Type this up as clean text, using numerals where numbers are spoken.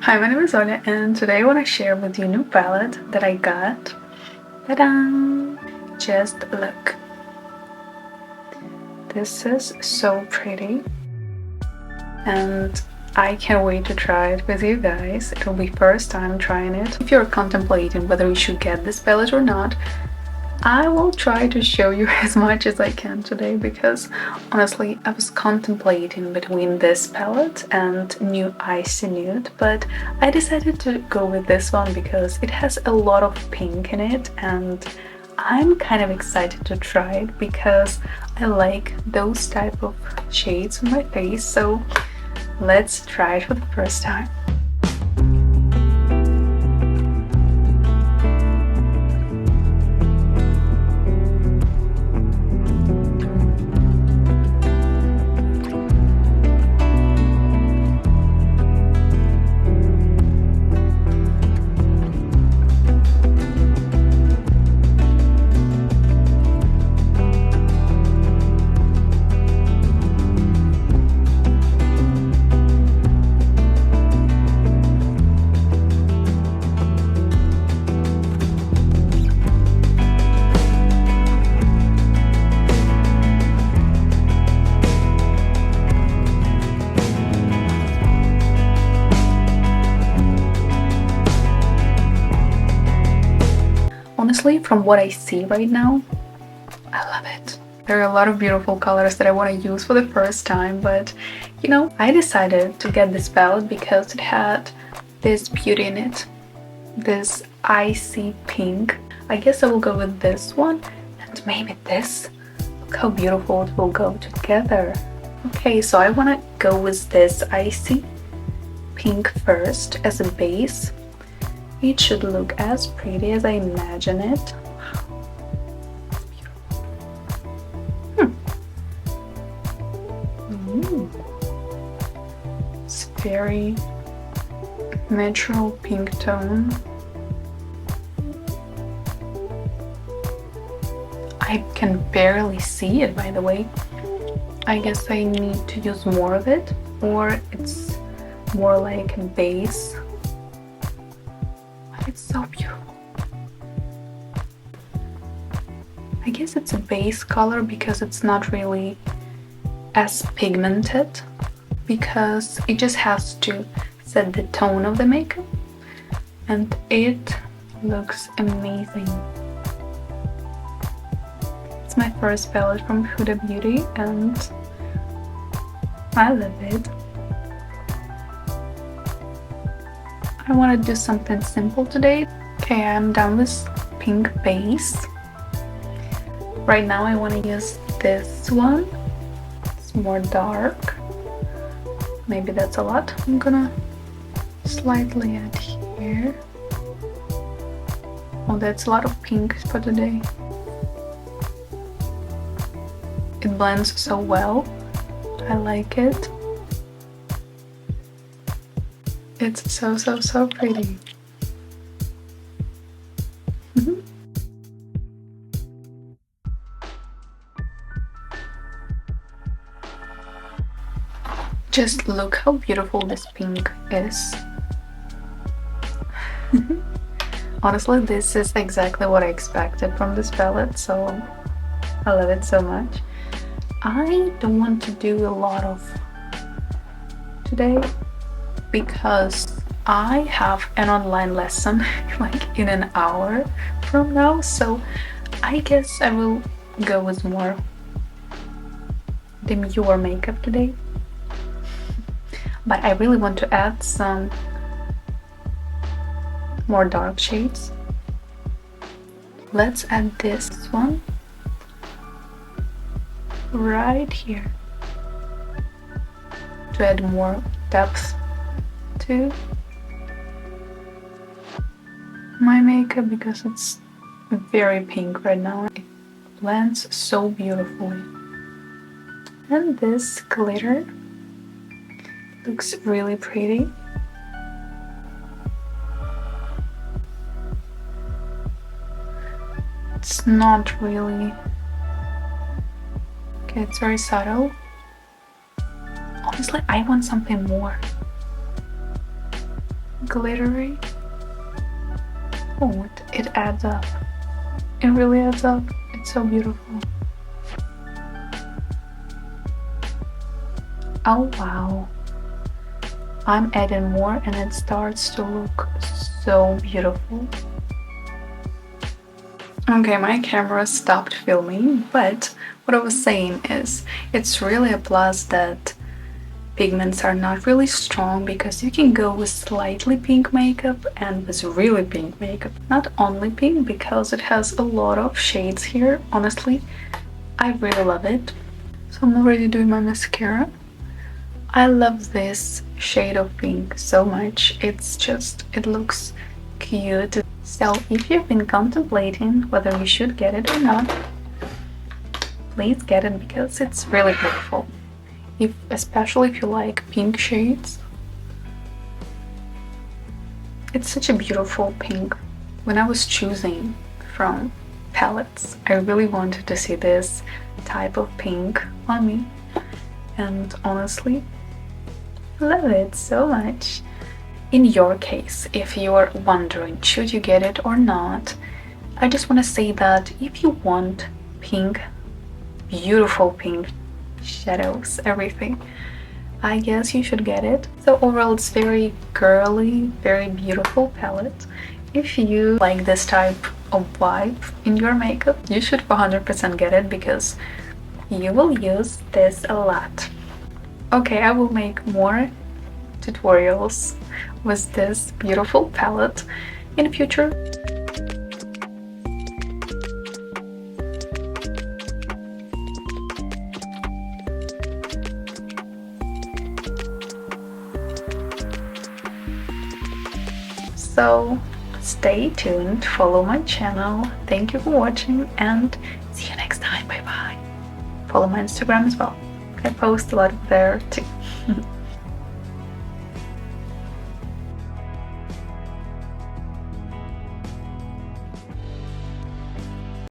Hi, my name is Oля, and today I want to share with you a new palette that I got. Ta-da! Just look. This is so pretty, and I can't wait to try it with you guys. It'll be first time trying it. If you're contemplating whether you should get this palette or not, I will try to show you as much as I can today because honestly I was contemplating between this palette and New Icy Nude, but I decided to go with this one because it has a lot of pink in it and I'm kind of excited to try it because I like those type of shades on my face, so let's try it for the first time. Honestly, from what I see right now, I love it. There are a lot of beautiful colors that I want to use for the first time, but you know, I decided to get this palette because it had this beauty in it, this icy pink. I guess I will go with this one and maybe this. Look how beautiful it will go together. Okay, so I want to go with this icy pink first as a base. It should look as pretty as I imagine it. It's very natural pink tone. I can barely see it, by the way. I guess I need to use more of it, or it's more like a base. It's so beautiful. I guess it's a base color because it's not really as pigmented, because it just has to set the tone of the makeup and it looks amazing. It's my first palette from Huda Beauty and I love it. I want to do something simple today. Okay, I'm done with pink base. Right now I want to use this one. It's more dark. Maybe that's a lot. I'm gonna slightly add here. Oh, that's a lot of pink for today. It blends so well. I like it. It's so pretty. Just look how beautiful this pink is. Honestly, this is exactly what I expected from this palette, so I love it so much. I don't want to do a lot of today because I have an online lesson like in an hour from now, so I guess I will go with more demure makeup today. But I really want to add some more dark shades. Let's add this one right here to add more depth to my makeup because it's very pink right now. It blends so beautifully. And this glitter looks really pretty. It's not really... Okay, it's very subtle. Honestly, I want something more. glittery. Oh, it adds up. It really adds up. It's so beautiful. Oh wow. I'm adding more and it starts to look so beautiful. Okay, my camera stopped filming, but what I was saying is it's really a plus that pigments are not really strong, because you can go with slightly pink makeup and with really pink makeup. Not only pink, because it has a lot of shades here. Honestly, I really love it. So I'm already doing my mascara. I love this shade of pink so much. It's just, it looks cute. So if you've been contemplating whether you should get it or not, please get it because it's really beautiful. Especially if you like pink shades. It's such a beautiful pink. When I was choosing from palettes, I really wanted to see this type of pink on me. And honestly, I love it so much. In your case, if you're wondering should you get it or not, I just want to say that if you want pink, beautiful pink shadows, everything, I guess you should get it. So overall, it's very girly, very beautiful palette. If you like this type of vibe in your makeup, you should 100% get it because you will use this a lot. Okay, I will make more tutorials with this beautiful palette in the future. So stay tuned, follow my channel. Thank you for watching and see you next time. Bye bye. Follow my Instagram as well. I post a lot there too.